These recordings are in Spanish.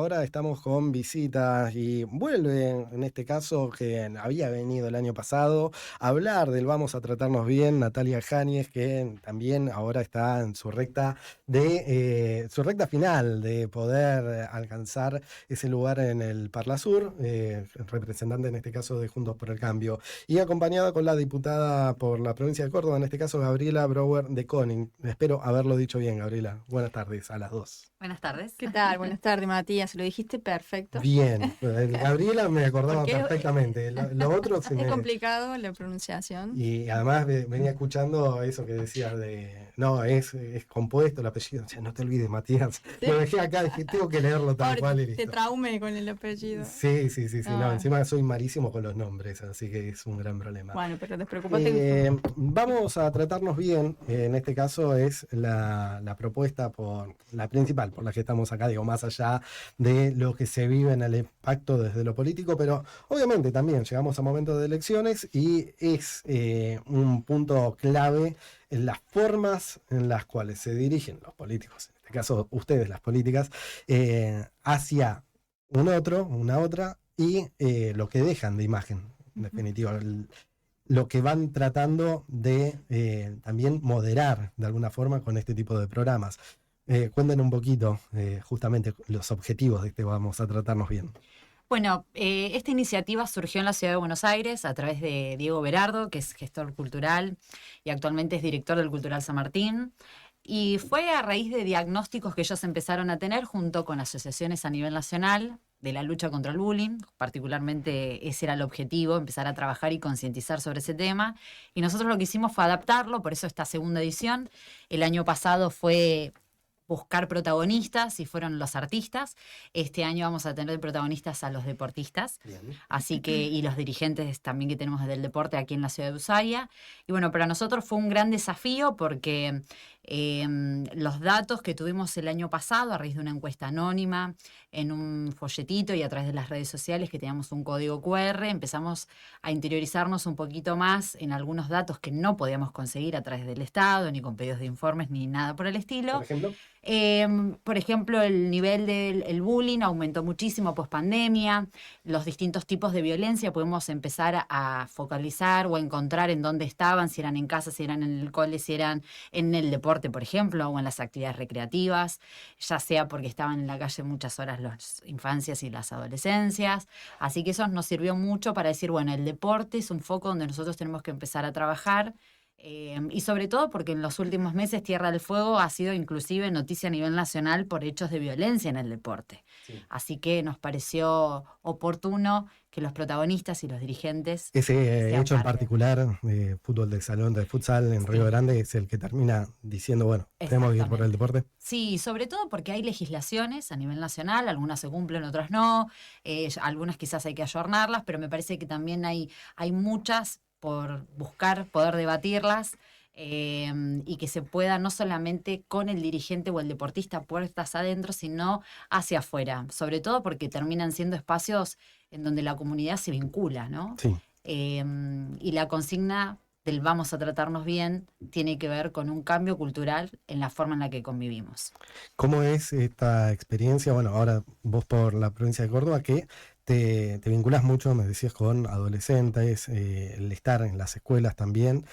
Ahora estamos con visitas y vuelve, en este caso, que había venido el año pasado, a hablar del Vamos a Tratarnos Bien, Natalia Jáñez, que también ahora está en su recta final de poder alcanzar ese lugar en el Parlasur, representante en este caso de Juntos por el Cambio, y acompañada con la diputada por la provincia de Córdoba, en este caso Gabriela Brouwer de Koning. Espero haberlo dicho bien, Gabriela. Buenas tardes a las dos. Buenas tardes. ¿Qué tal? Buenas tardes, Matías. Lo dijiste perfecto. Bien, Gabriela me acordaba Porque perfectamente. Lo otro se es me. complicado la pronunciación. Y además venía escuchando eso que decías de. No, es compuesto el apellido. O sea, no te olvides, Matías. Lo Sí. dejé acá, dije, tengo que leerlo tal Pobre, cual y te listo. traume con el apellido. Sí. No, Ah, encima soy malísimo con los nombres, así que es un gran problema. bueno, pero despreocúpate que Vamos a tratarnos bien. En este caso es la propuesta por la principal, por la que estamos acá, digo, más allá de lo que se vive en el impacto desde lo político, pero obviamente también llegamos a momentos de elecciones y es un punto clave en las formas en las cuales se dirigen los políticos, en este caso ustedes, las políticas, hacia un otro, una otra, y lo que dejan de imagen, en ujú. definitiva, lo que van tratando de también moderar de alguna forma con este tipo de programas. Cuenten un poquito justamente los objetivos de este Vamos a Tratarnos Bien. Bueno, esta iniciativa surgió en la ciudad de Buenos Aires a través de Diego Berardo, que es gestor cultural y actualmente es director del Cultural San Martín. Y fue a raíz de diagnósticos que ellos empezaron a tener junto con asociaciones a nivel nacional de la lucha contra el bullying. Particularmente ese era el objetivo, empezar a trabajar y concientizar sobre ese tema. Y nosotros lo que hicimos fue adaptarlo, por eso esta segunda edición. El año pasado fue buscar protagonistas y fueron los artistas. Este año vamos a tener protagonistas a los deportistas, Bien. así que, y los dirigentes también que tenemos del deporte aquí en la ciudad de Ushuaia. Y bueno, para nosotros fue un gran desafío porque los datos que tuvimos el año pasado a raíz de una encuesta anónima en un folletito y a través de las redes sociales que teníamos un código QR, empezamos a interiorizarnos un poquito más en algunos datos que no podíamos conseguir a través del Estado, ni con pedidos de informes, ni nada por el Por estilo. ejemplo, Por ejemplo, el nivel del el bullying aumentó muchísimo post pandemia. Los distintos tipos de violencia podemos empezar a focalizar o a encontrar en dónde estaban, si eran en casa, si eran en el cole, si eran en el deporte, por ejemplo, o en las actividades recreativas, ya sea porque estaban en la calle muchas horas las infancias y las adolescencias. Así que eso nos sirvió mucho para decir, bueno, el deporte es un foco donde nosotros tenemos que empezar a trabajar. Y sobre todo porque en los últimos meses Tierra del Fuego ha sido inclusive noticia a nivel nacional por hechos de violencia en el deporte. sí. Así que nos pareció oportuno que los protagonistas y los dirigentes Ese sean hecho en parte. particular de fútbol de salón, de futsal en Río Sí, Grande, es el que termina diciendo, bueno, tenemos que ir por el exactamente. deporte. Sí, sobre todo porque hay legislaciones a nivel nacional, algunas se cumplen, otras no, algunas quizás hay que ayornarlas, pero me parece que también hay muchas por buscar, poder debatirlas y que se pueda no solamente con el dirigente o el deportista puertas adentro, sino hacia afuera, sobre todo porque terminan siendo espacios en donde la comunidad se vincula, ¿no? Sí. Eh, y la consigna del vamos a tratarnos bien tiene que ver con un cambio cultural en la forma en la que convivimos. ¿Cómo es esta experiencia? Bueno, ahora vos por la provincia de Córdoba, que te vinculas mucho, me decías, con adolescentes, el estar en las escuelas también,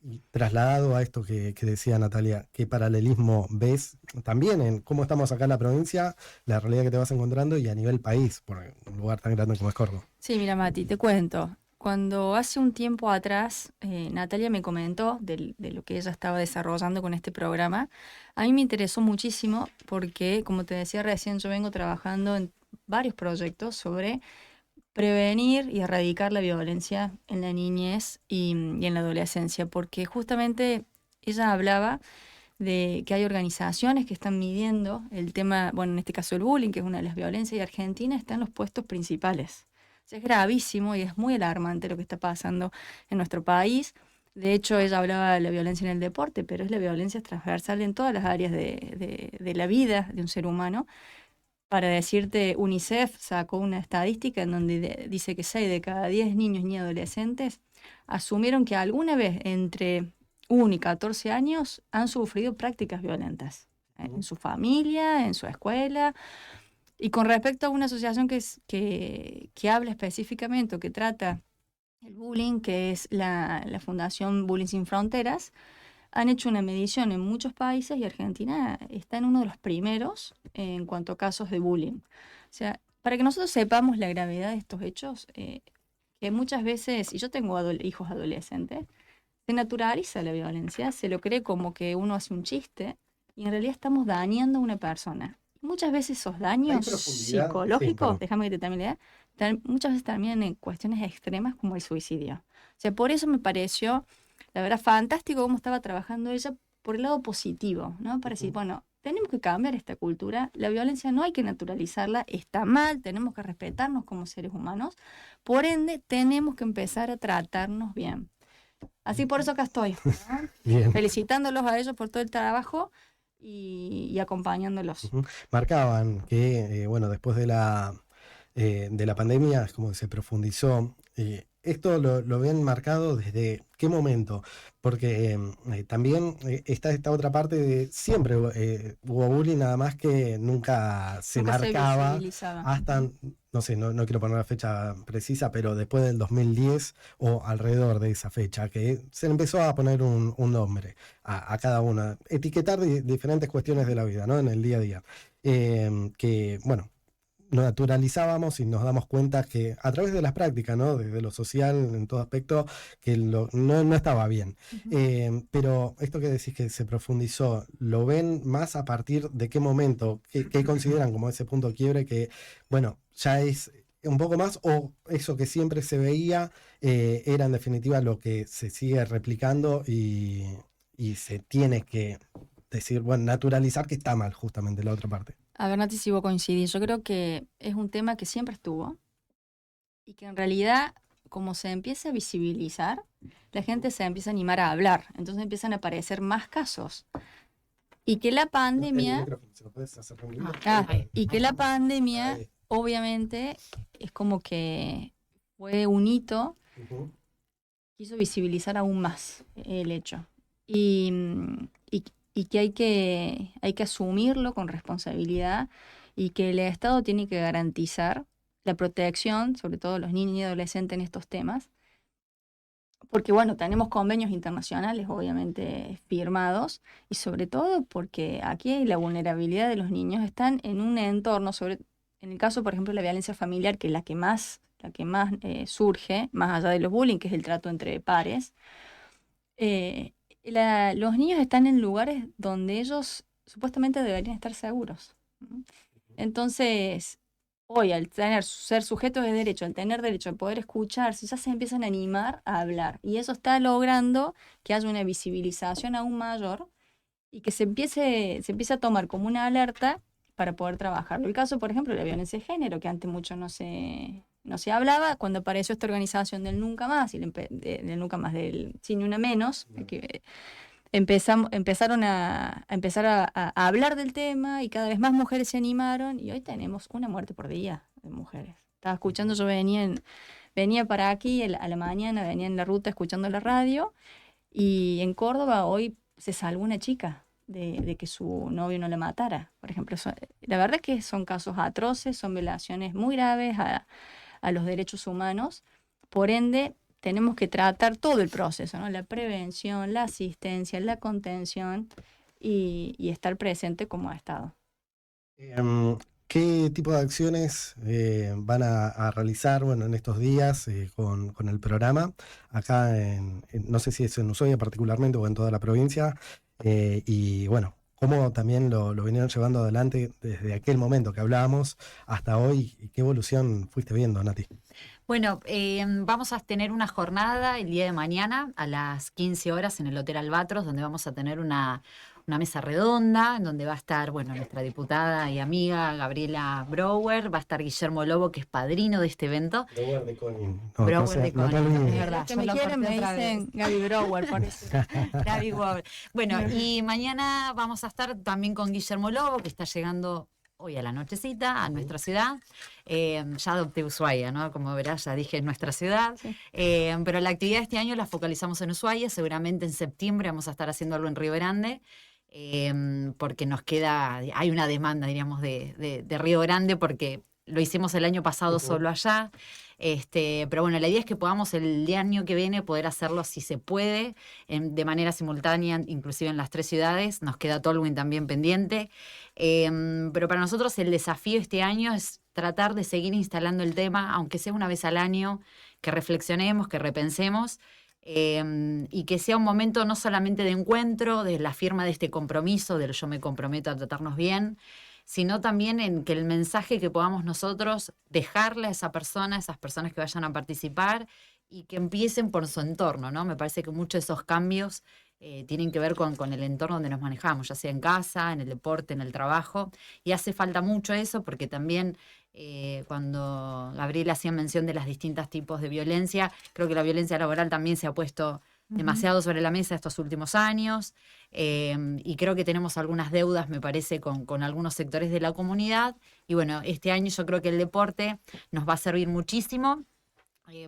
y trasladado a esto que decía Natalia, ¿qué paralelismo ves también en cómo estamos acá en la provincia, la realidad que te vas encontrando y a nivel país, por un lugar tan grande como es Córdoba? Sí, mira, Mati, te cuento. Cuando hace un tiempo atrás Natalia me comentó de lo que ella estaba desarrollando con este programa, a mí me interesó muchísimo porque, como te decía recién, yo vengo trabajando en varios proyectos sobre prevenir y erradicar la violencia en la niñez y en la adolescencia, porque justamente ella hablaba de que hay organizaciones que están midiendo el tema, bueno, en este caso el bullying, que es una de las violencias, y Argentina está en los puestos principales. O sea, es gravísimo y es muy alarmante lo que está pasando en nuestro país. De hecho, ella hablaba de la violencia en el deporte, pero es la violencia transversal en todas las áreas de la vida de un ser humano. Para decirte, UNICEF sacó una estadística en donde dice que 6 de cada 10 niños y adolescentes asumieron que alguna vez entre 1 y 14 años han sufrido prácticas violentas en Ujú. su familia, en su escuela. Y con respecto a una asociación que habla específicamente o que trata el bullying, que es la Fundación Bullying Sin Fronteras, han hecho una medición en muchos países y Argentina está en uno de los primeros en cuanto a casos de bullying. O sea, para que nosotros sepamos la gravedad de estos hechos, que muchas veces, y yo tengo hijos adolescentes, se naturaliza la violencia, se lo cree como que uno hace un chiste y en realidad estamos dañando a una persona. Muchas veces esos daños psicológicos, Sí, déjame que te termine, muchas veces terminan en cuestiones extremas como el suicidio. O sea, por eso me pareció, la verdad, fantástico cómo estaba trabajando ella por el lado positivo, ¿no? Para decir, bueno, tenemos que cambiar esta cultura, la violencia no hay que naturalizarla, está mal, tenemos que respetarnos como seres humanos, por ende, tenemos que empezar a tratarnos bien. Así por eso acá estoy, ¿no? Bien. Felicitándolos a ellos por todo el trabajo y acompañándolos. Marcaban que, bueno, después de la pandemia es como que se profundizó. ¿Esto lo ven marcado desde qué momento? Porque también está esta otra parte de siempre hubo bullying, nada más que nunca se Nunca se marcaba visibilizaba. hasta, no sé, no quiero poner la fecha precisa, pero después del 2010 o alrededor de esa fecha, que se le empezó a poner un nombre a cada una, etiquetar diferentes cuestiones de la vida, ¿no? En el día a día. Que, bueno, naturalizábamos y nos damos cuenta que a través de las prácticas, ¿no? Desde lo social, en todo aspecto, que no estaba bien. Pero esto que decís que se profundizó, ¿lo ven más a partir de qué momento? ¿Qué consideran como ese punto de quiebre que, bueno, ya es un poco más, o eso que siempre se veía era en definitiva lo que se sigue replicando y se tiene que decir, bueno, naturalizar que está mal justamente la otra parte? A ver, Nati, si vos coincidís, yo creo que es un tema que siempre estuvo y que en realidad, como se empieza a visibilizar, la gente se empieza a animar a hablar, entonces empiezan a aparecer más casos. Y que la pandemia, y que la pandemia, obviamente, es como que fue un hito, quiso visibilizar aún más el hecho. Y, y que hay que asumirlo con responsabilidad y que el Estado tiene que garantizar la protección, sobre todo de los niños y adolescentes en estos temas, porque bueno, tenemos convenios internacionales obviamente firmados y sobre todo porque aquí la vulnerabilidad de los niños están en un entorno, en el caso por ejemplo de la violencia familiar, que es la que más surge, más allá de los bullying, que es el trato entre pares. eh, los niños están en lugares donde ellos supuestamente deberían estar seguros. ¿No? Entonces, hoy al ser sujetos de derecho, al tener derecho a poder escucharse, ya se empiezan a animar a hablar. Y eso está logrando que haya una visibilización aún mayor y que se empiece a tomar como una alerta para poder trabajarlo. El caso, por ejemplo, de la violencia de género, que antes mucho no se hablaba, cuando apareció esta organización del Nunca Más, del Nunca Más, del Sin Ni Una Menos, que empezaron a empezar a hablar del tema y cada vez más mujeres se animaron y hoy tenemos una muerte por día de mujeres. Estaba escuchando, yo venía para aquí a la mañana, venía en la ruta escuchando la radio y en Córdoba hoy se salvó una chica de que su novio no la matara. Por ejemplo, la verdad es que son casos atroces, son violaciones muy graves a los derechos humanos. Por ende, tenemos que tratar todo el proceso, ¿no? La prevención, la asistencia, la contención y estar presente como Estado. ¿Qué tipo de acciones van a realizar, bueno, en estos días con el programa? Acá, no sé si es en Ushuaia particularmente o en toda la provincia. Y bueno, cómo también lo vinieron llevando adelante desde aquel momento que hablábamos hasta hoy. ¿Y qué evolución fuiste viendo, Nati? Bueno, vamos a tener una jornada el día de mañana a las 15 horas en el Hotel Albatros, donde vamos a tener una mesa redonda, en donde va a estar, bueno, nuestra diputada y amiga Gabriela Brower, va a estar Guillermo Lobo, que es padrino de este evento. Brower de Conin. Brower de Conin, es verdad. Que me quieren me dicen Gaby Brower, por eso. Gaby Brower. Bueno, y mañana vamos a estar también con Guillermo Lobo, que está llegando hoy a la nochecita a nuestra ciudad. Ya adopté Ushuaia, ¿no? Como verás, ya dije nuestra ciudad. Sí. Pero la actividad de este año la focalizamos en Ushuaia. Seguramente en septiembre vamos a estar haciendo algo en Río Grande. porque hay una demanda, diríamos, de Río Grande, porque lo hicimos el año pasado solo allá. Pero bueno, la idea es que podamos el año que viene poder hacerlo, si se puede, de manera simultánea, inclusive en las 3 ciudades. Nos queda Tolwyn también pendiente. Pero para nosotros el desafío este año es tratar de seguir instalando el tema, aunque sea una vez al año, que reflexionemos, que repensemos. Y que sea un momento no solamente de encuentro, de la firma de este compromiso, del yo me comprometo a tratarnos bien, sino también en que el mensaje que podamos nosotros dejarle a esas personas que vayan a participar, y que empiecen por su entorno, ¿no? Me parece que muchos de esos cambios tienen que ver con el entorno donde nos manejamos, ya sea en casa, en el deporte, en el trabajo, y hace falta mucho eso, porque también cuando Gabriela hacía mención de las distintos tipos de violencia, creo que la violencia laboral también se ha puesto demasiado sobre la mesa estos últimos años, y creo que tenemos algunas deudas, me parece, con algunos sectores de la comunidad. Y bueno, este año yo creo que el deporte nos va a servir muchísimo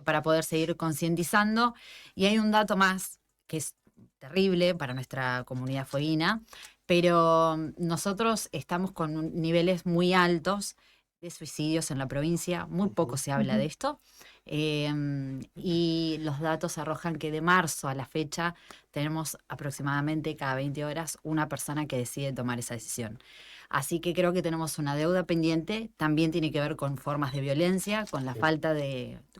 para poder seguir concientizando. Y hay un dato más que es terrible para nuestra comunidad fueguina, pero nosotros estamos con niveles muy altos de suicidios en la provincia. Muy poco se habla de esto. Y los datos arrojan que de marzo a la fecha tenemos aproximadamente cada 20 horas una persona que decide tomar esa decisión. Así que creo que tenemos una deuda pendiente. También tiene que ver con formas de violencia, con la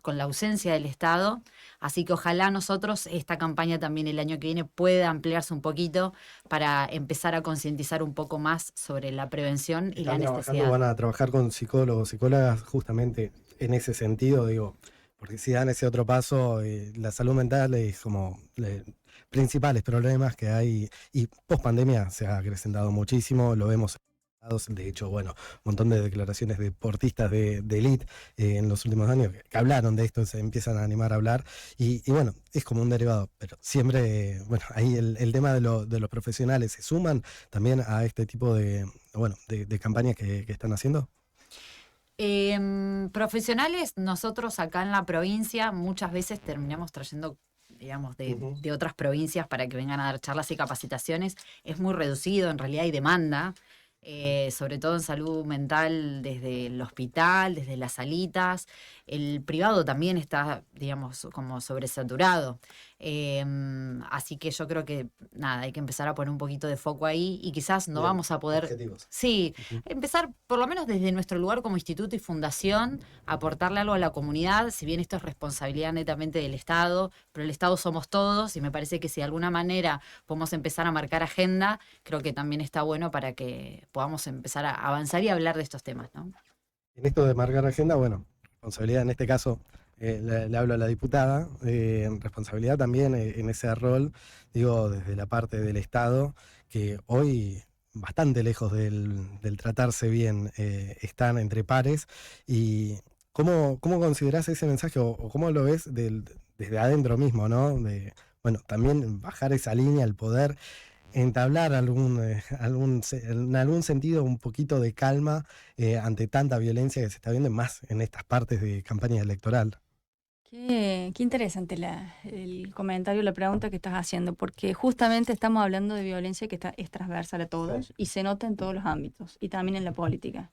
con la ausencia del Estado. Así que ojalá nosotros, esta campaña también el año que viene, pueda ampliarse un poquito para empezar a concientizar un poco más sobre la prevención y la necesidad. Van a trabajar con psicólogos, psicólogas, justamente en ese sentido, digo, porque si dan ese otro paso, la salud mental es como principales problemas que hay, y post pandemia se ha acrecentado muchísimo, lo vemos. De hecho, bueno, un montón de declaraciones de deportistas de elite en los últimos años que hablaron de esto, se empiezan a animar a hablar, y bueno, es como un derivado, pero siempre, bueno, ahí el tema de los profesionales se suman también a este tipo de campañas que están haciendo. Profesionales, nosotros acá en la provincia muchas veces terminamos trayendo, digamos, de otras provincias para que vengan a dar charlas y capacitaciones. Es muy reducido, en realidad hay demanda, sobre todo en salud mental, desde el hospital, desde las salitas. El privado también está, digamos, como sobresaturado. Así que yo creo que, nada, hay que empezar a poner un poquito de foco ahí, y quizás no Bien, vamos a poder... objetivos. Sí, empezar por lo menos desde nuestro lugar como instituto y fundación, aportarle algo a la comunidad, si bien esto es responsabilidad netamente del Estado, pero el Estado somos todos, y me parece que si de alguna manera podemos empezar a marcar agenda, creo que también está bueno para que podamos empezar a avanzar y hablar de estos temas, ¿no? En esto de marcar agenda, bueno, responsabilidad en este caso, le hablo a la diputada, responsabilidad también en ese rol, digo, desde la parte del Estado, que hoy bastante lejos del tratarse bien, están entre pares. ¿Y cómo considerás ese mensaje, o cómo lo ves desde adentro mismo, ¿no? Bueno, también bajar esa línea, el poder entablar en algún sentido un poquito de calma ante tanta violencia que se está viendo, más en estas partes de campaña electoral. Qué interesante el comentario, la pregunta que estás haciendo, porque justamente estamos hablando de violencia que es transversal a todos y se nota en todos los ámbitos y también en la política.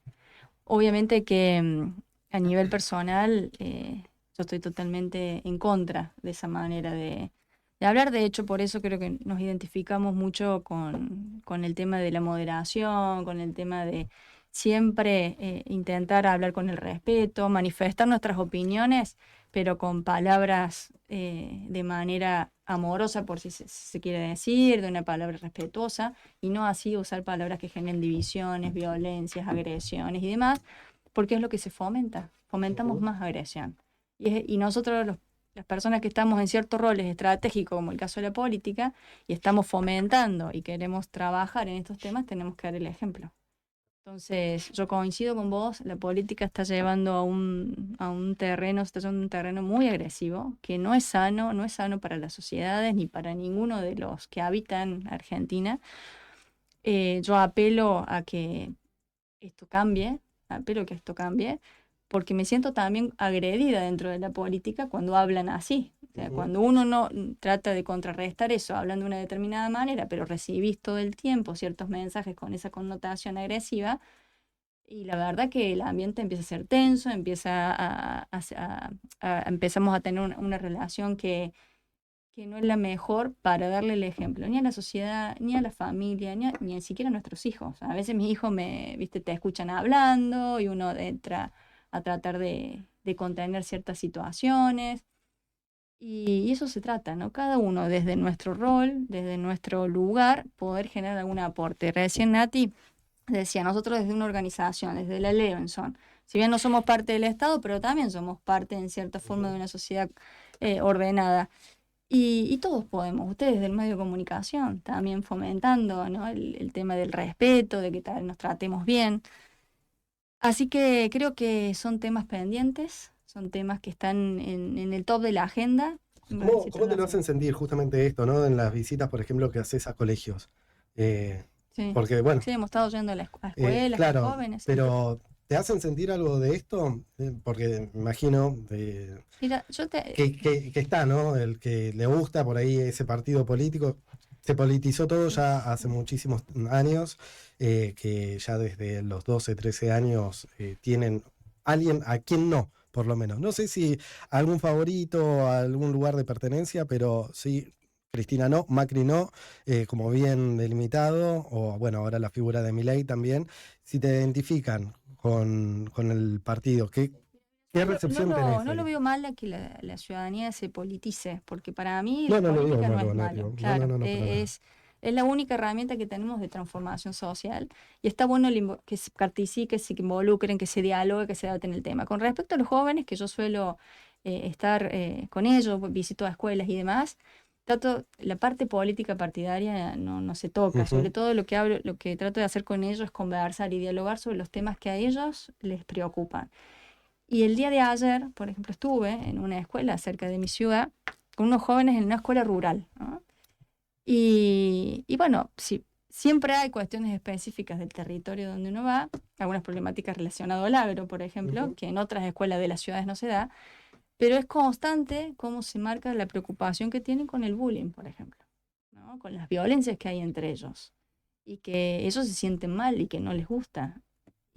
Obviamente que a nivel personal yo estoy totalmente en contra de esa manera de hablar. De hecho, por eso creo que nos identificamos mucho con el tema de la moderación, con el tema de siempre intentar hablar con el respeto, manifestar nuestras opiniones, pero con palabras de manera amorosa, por si se quiere decir, de una palabra respetuosa, y no así usar palabras que generen divisiones, violencias, agresiones y demás, porque es lo que se fomenta. Fomentamos más agresión. Y nosotros, las personas que estamos en ciertos roles estratégicos, como el caso de la política, y estamos fomentando y queremos trabajar en estos temas, tenemos que dar el ejemplo. Entonces, yo coincido con vos, la política está llevando a un terreno, está llevando un terreno muy agresivo, que no es sano, no es sano para las sociedades ni para ninguno de los que habitan Argentina. Yo apelo a que esto cambie, porque me siento también agredida dentro de la política cuando hablan así. O sea, cuando uno no trata de contrarrestar eso, hablan de una determinada manera, pero recibís todo el tiempo ciertos mensajes con esa connotación agresiva, y la verdad que el ambiente empieza a ser tenso, empezamos a tener una relación que no es la mejor para darle el ejemplo ni a la sociedad, ni a la familia, ni siquiera a nuestros hijos. A veces mis hijos te escuchan hablando y uno entra a tratar de contener ciertas situaciones. Y eso se trata, ¿no? Cada uno desde nuestro rol, desde nuestro lugar, poder generar algún aporte. Recién Nati decía, nosotros desde una organización, desde la Levenson, si bien no somos parte del Estado, pero también somos parte en cierta forma de una sociedad ordenada. Y todos podemos, ustedes del medio de comunicación, también fomentando, ¿no? el tema del respeto, de que nos tratemos bien. Así que creo que son temas pendientes, son temas que están en el top de la agenda. ¿Cómo te lo hacen sentir justamente esto, ¿no? En las visitas, por ejemplo, que haces a colegios? Sí. Porque, bueno, Sí, hemos estado yendo a escuelas, claro, a jóvenes. pero ¿te hacen sentir algo de esto? Porque me imagino Mira, que está, ¿no? El que le gusta por ahí ese partido político. Se politizó todo ya hace muchísimos años, que ya desde los 12, 13 años tienen alguien a quien no, por lo menos. No sé si algún favorito, algún lugar de pertenencia, pero sí, Cristina no, Macri no, como bien delimitado, o bueno, ahora la figura de Milei también. Si te identifican con el partido, ¿qué recepción tenés no lo ahí? veo mal a que la ciudadanía se politice, porque para mí No, la no lo digo política no malo, es Nati, malo. no, Claro, no, para nada. es la única herramienta que tenemos de transformación social, y está bueno que se participe, que se involucren, que se dialogue, que se debaten el tema. Con respecto a los jóvenes, que yo suelo estar con ellos, visito a escuelas y demás, la parte política partidaria no se toca. Sobre todo lo que trato de hacer con ellos es conversar y dialogar sobre los temas que a ellos les preocupan. Y el día de ayer, por ejemplo, estuve en una escuela cerca de mi ciudad con unos jóvenes en una escuela rural, ¿no? Y bueno, sí, siempre hay cuestiones específicas del territorio donde uno va, algunas problemáticas relacionadas al agro, por ejemplo, que en otras escuelas de las ciudades no se da, pero es constante cómo se marca la preocupación que tienen con el bullying, por ejemplo, ¿no? Con las violencias que hay entre ellos, y que ellos se sienten mal y que no les gusta.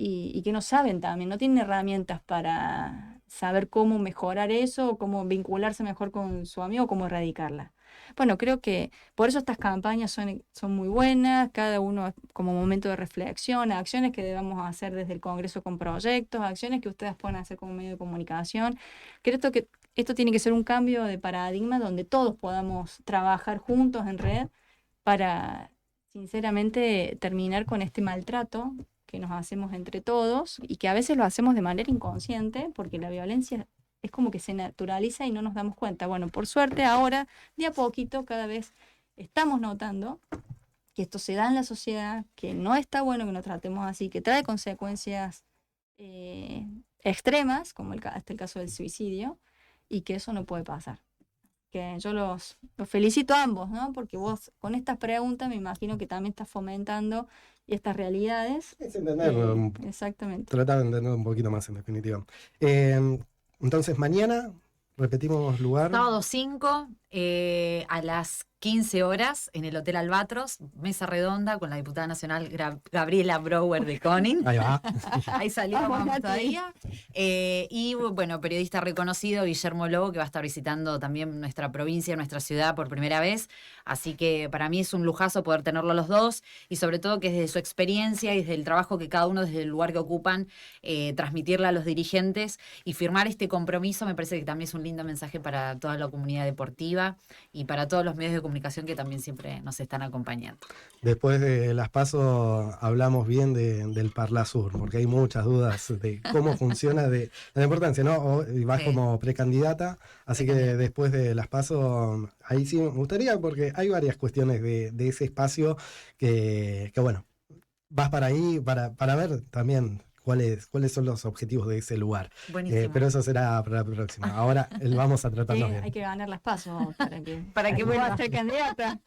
Y que no saben también, no tienen herramientas para saber cómo mejorar eso, o cómo vincularse mejor con su amigo, o cómo erradicarla. Bueno, creo que por eso estas campañas son muy buenas, cada uno como momento de reflexión, acciones que debamos hacer desde el Congreso con proyectos, acciones que ustedes pueden hacer como medio de comunicación. Creo que esto tiene que ser un cambio de paradigma donde todos podamos trabajar juntos en red para, sinceramente, terminar con este maltrato que nos hacemos entre todos y que a veces lo hacemos de manera inconsciente porque la violencia es como que se naturaliza y no nos damos cuenta. Bueno, por suerte ahora, de a poquito, cada vez estamos notando que esto se da en la sociedad, que no está bueno que nos tratemos así, que trae consecuencias extremas, como hasta el caso del suicidio, y que eso no puede pasar. Que yo los felicito a ambos, ¿no? Porque vos con estas preguntas me imagino que también estás fomentando estas realidades. Es entenderlo, Exactamente. tratar de entenderlo un poquito más en definitiva. Entonces, mañana repetimos lugar. Sábado 5, a las 15 horas, en el Hotel Albatros, mesa redonda con la diputada nacional Gabriela Brouwer de Conin. Ahí va. Ahí salimos todavía. Y bueno, periodista reconocido, Guillermo Lobo, que va a estar visitando también nuestra provincia, nuestra ciudad por primera vez. Así que para mí es un lujazo poder tenerlo los dos, y sobre todo que desde su experiencia y desde el trabajo que cada uno desde el lugar que ocupan, transmitirla a los dirigentes y firmar este compromiso, me parece que también es un lindo mensaje para toda la comunidad deportiva y para todos los medios de comunicación que también siempre nos están acompañando. Después de las PASO hablamos bien del Parlasur, porque hay muchas dudas de cómo funciona, de la importancia, ¿no? Y vas como precandidata, así que después de las PASO, ahí sí me gustaría, porque hay varias cuestiones de ese espacio que bueno, vas para ahí para ver también cuáles son los objetivos de ese lugar. Pero eso será para la próxima. Ahora vamos a tratarnos bien. Hay que ganar las PASO para que pueda ser candidata.